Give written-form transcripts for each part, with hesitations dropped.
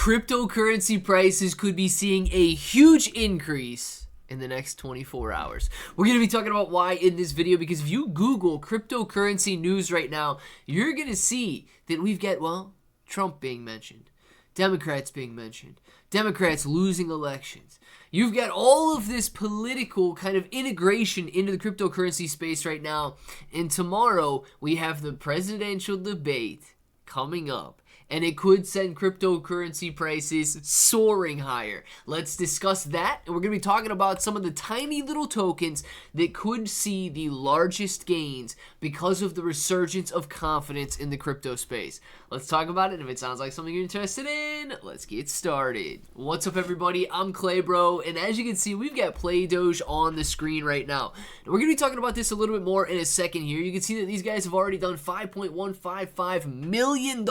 Cryptocurrency prices could be seeing a huge increase in the next 24 hours. We're going to be talking about why in this video, because if you Google cryptocurrency news right now, you're going to see that we've got, well, Trump being mentioned, Democrats being mentioned, Democrats losing elections. You've got all of this political kind of integration into the cryptocurrency space right now. And tomorrow we have the presidential debate coming up, and it could send cryptocurrency prices soaring higher. Let's discuss that, and we're going to be talking about some of the tiny little tokens that could see the largest gains because of the resurgence of confidence in the crypto space. Let's talk about it. If it sounds like something you're interested in, let's get started. What's up, everybody? I'm Clay Bro, and as you can see, we've got PlayDoge on the screen right now. And we're going to be talking about this a little bit more in a second here. You can see that these guys have already done $5.155 million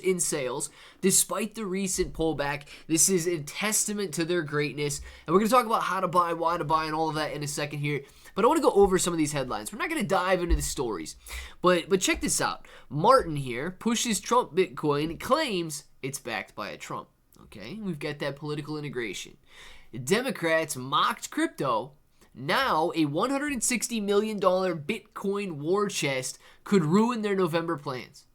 in sales despite the recent pullback. This is a testament to their greatness, and we're going to talk about how to buy, why to buy, and all of that in a second here. But I want to go over some of these headlines. We're not going to dive into the stories, but check this out. Martin here pushes Trump Bitcoin, claims it's backed by a Trump. Okay, we've got that political integration. Democrats mocked crypto. Now a $160 million Bitcoin war chest could ruin their November plans.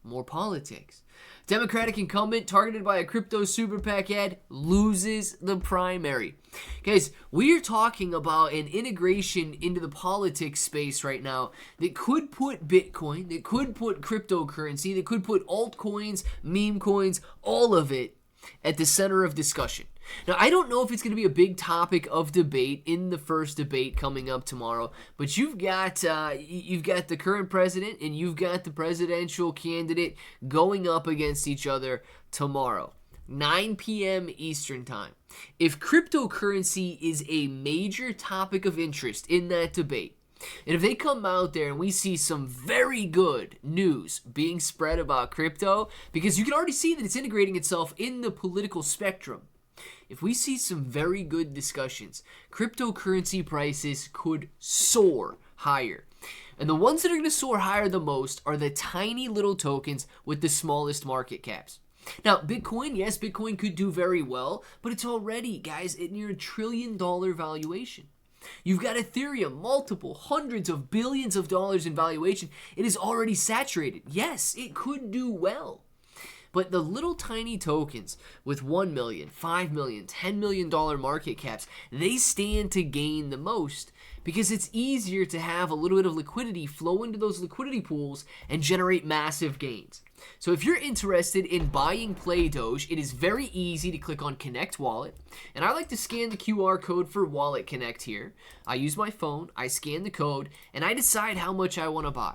More politics. Democratic incumbent targeted by a crypto super PAC ad loses the primary. Guys, we are talking about an integration into the politics space right now that could put Bitcoin, that could put cryptocurrency, that could put altcoins, meme coins, all of it at the center of discussion. Now, I don't know if it's going to be a big topic of debate in the first debate coming up tomorrow, but you've got the current president and you've got the presidential candidate going up against each other tomorrow, 9 p.m. Eastern Time. If cryptocurrency is a major topic of interest in that debate, and if they come out there and we see some very good news being spread about crypto, because you can already see that it's integrating itself in the political spectrum, if we see some very good discussions, cryptocurrency prices could soar higher. And the ones that are going to soar higher the most are the tiny little tokens with the smallest market caps. Now, Bitcoin, yes, Bitcoin could do very well, but it's already, guys, at near $1 trillion valuation. You've got Ethereum, multiple hundreds of billions of dollars in valuation. It is already saturated. Yes, it could do well. But the little tiny tokens with $1 million, $5 million, $10 million market caps, they stand to gain the most because it's easier to have a little bit of liquidity flow into those liquidity pools and generate massive gains. So if you're interested in buying PlayDoge, it is very easy to click on Connect Wallet. And I like to scan the QR code for Wallet Connect here. I use my phone, I scan the code, and I decide how much I want to buy.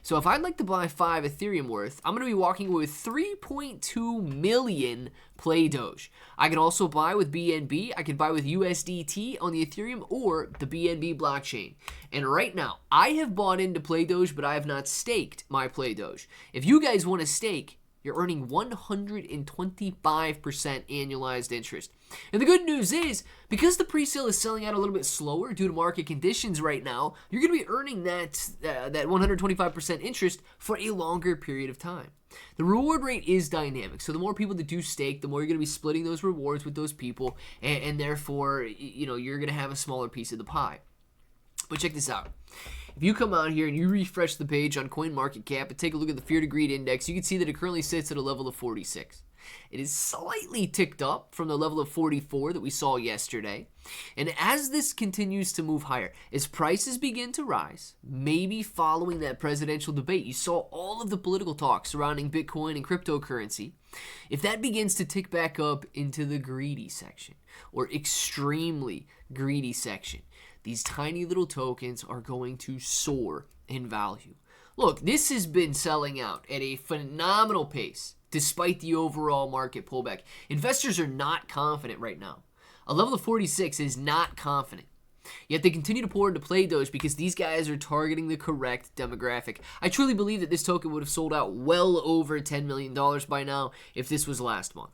So if I'd like to buy 5 Ethereum worth, I'm going to be walking away with 3.2 million PlayDoge. I can also buy with BNB, I can buy with USDT on the Ethereum or the BNB blockchain. And right now, I have bought into PlayDoge, but I have not staked my PlayDoge. If you guys want to stake, you're earning 125% annualized interest. And the good news is, because the presale is selling out a little bit slower due to market conditions right now, you're going to be earning that 125% interest for a longer period of time. The reward rate is dynamic, so the more people that do stake, the more you're going to be splitting those rewards with those people, and therefore, you're going to have a smaller piece of the pie. But check this out. If you come out here and you refresh the page on CoinMarketCap and take a look at the Fear to Greed Index, you can see that it currently sits at a level of 46. It is slightly ticked up from the level of 44 that we saw yesterday. And as this continues to move higher, as prices begin to rise, maybe following that presidential debate, you saw all of the political talk surrounding Bitcoin and cryptocurrency. If that begins to tick back up into the greedy section or extremely greedy section, these tiny little tokens are going to soar in value. Look, this has been selling out at a phenomenal pace despite the overall market pullback. Investors are not confident right now. A level of 46 is not confident. Yet they continue to pour into PlayDoge because these guys are targeting the correct demographic. I truly believe that this token would have sold out well over $10 million by now if this was last month.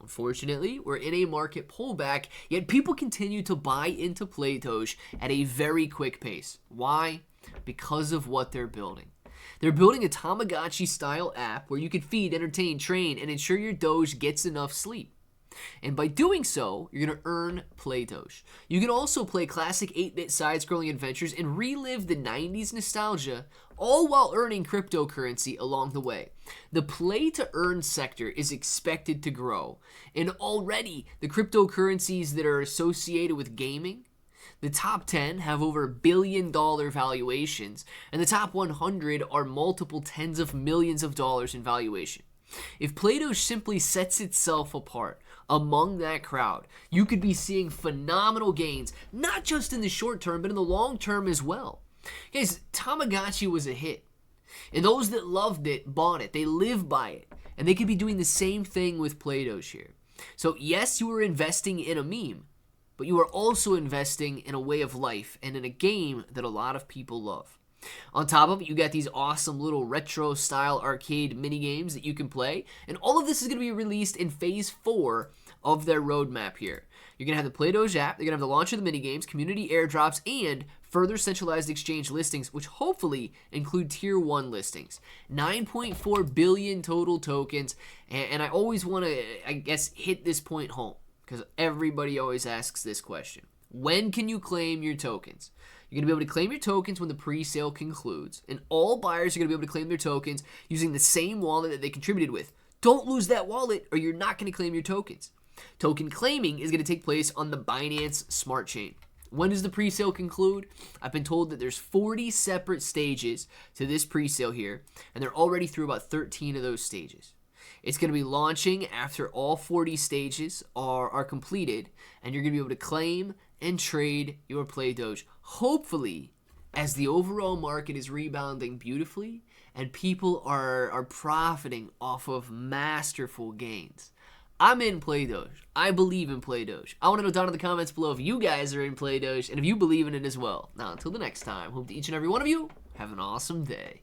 Unfortunately, we're in a market pullback, yet people continue to buy into PlayDoge at a very quick pace. Why? Because of what they're building. They're building a Tamagotchi-style app where you can feed, entertain, train, and ensure your Doge gets enough sleep. And by doing so, you're going to earn PlayDoge. You can also play classic 8-bit side-scrolling adventures and relive the 90s nostalgia, all while earning cryptocurrency along the way. The play-to-earn sector is expected to grow, and already the cryptocurrencies that are associated with gaming, the top 10 have over billion-dollar valuations, and the top 100 are multiple tens of millions of dollars in valuation. If PlayDoge simply sets itself apart among that crowd, you could be seeing phenomenal gains, not just in the short term, but in the long term as well. Guys, Tamagotchi was a hit, and those that loved it bought it. They live by it, and they could be doing the same thing with PlayDoge here. So yes, you are investing in a meme, but you are also investing in a way of life and in a game that a lot of people love. On top of it, you got these awesome little retro-style arcade mini-games that you can play, and all of this is going to be released in Phase 4 of their roadmap here. You're going to have the PlayDoge app, you're going to have the launch of the mini-games, community airdrops, and further centralized exchange listings, which hopefully include Tier 1 listings. 9.4 billion total tokens, and I always want to, I guess, hit this point home, because everybody always asks this question. When can you claim your tokens? You're going to be able to claim your tokens when the pre-sale concludes, and all buyers are going to be able to claim their tokens using the same wallet that they contributed with. Don't lose that wallet or you're not going to claim your tokens. Token claiming is going to take place on the Binance Smart Chain. When does the pre-sale conclude? I've been told that there's 40 separate stages to this pre-sale here, and they're already through about 13 of those stages. It's going to be launching after all 40 stages are completed, and you're going to be able to claim and trade your PlayDoge, hopefully, as the overall market is rebounding beautifully and people are profiting off of masterful gains. I'm in PlayDoge. I believe in PlayDoge. I want to know down in the comments below if you guys are in PlayDoge and if you believe in it as well. Now, until the next time, hope that each and every one of you have an awesome day.